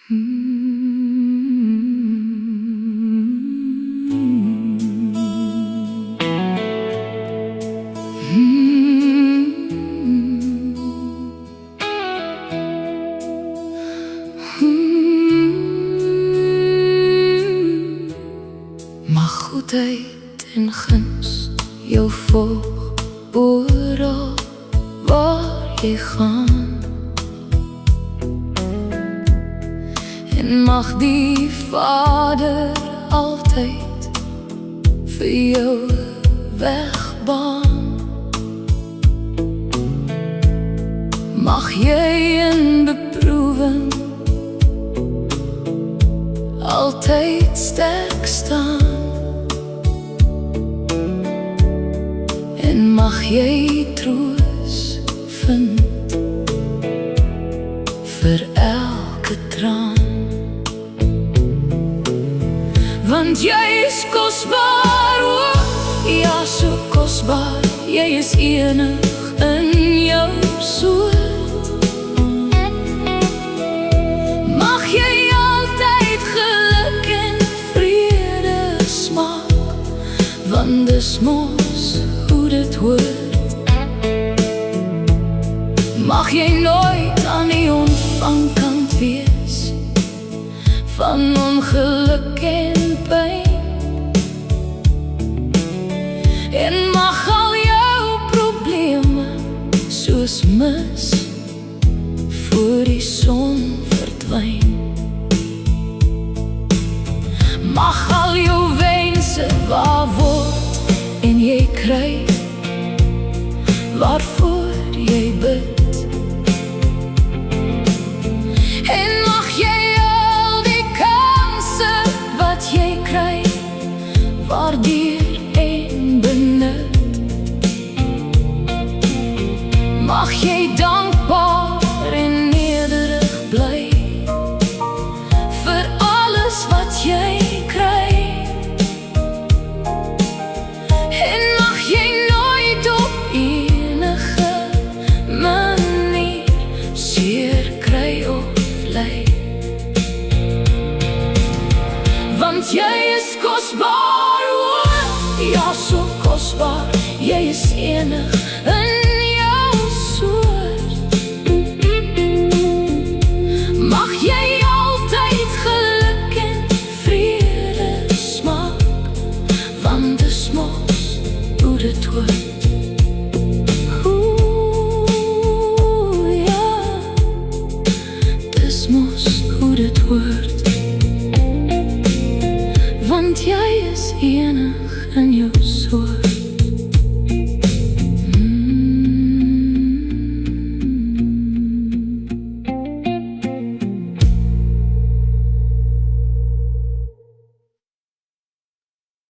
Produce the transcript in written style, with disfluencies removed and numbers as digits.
Mag goedheid en guns jou volg oral waar jy gaan, en mag die Vader altyd vir jou weg baan. Mag jy in beproewing altyd sterk staan, en mag jy troos vind vir elke traan. Want jy is kosbaar, oh, ja, so kosbaar. Jy is enig in jou soort. Mag jy altyd geluk en vrede smaak, want dis mos hoe dit hoort. Mag jy nooit aan die ontvangkant wees van ongeluk en pyn, en mag al jou probleme soos mis voor die son verdwyn. Mag al jou wense waar word en jy kry waarvoor jy bid, en mag jy al die kanse wat jy kry waardeer en benut. Mag jy dankbaar en nederig bly vir alles wat jy kry, en mag jy nooit op enige manier seer kry of ly. Want jy is kosbaar, oh, ja, so kosbaar. Jy is enig in jou soort. Mag jy altyd geluk en vrede smaak, want dis mos hoe dit hoort. Ja, dis mos hoe dit hoort. Want jy is enig in jou soort.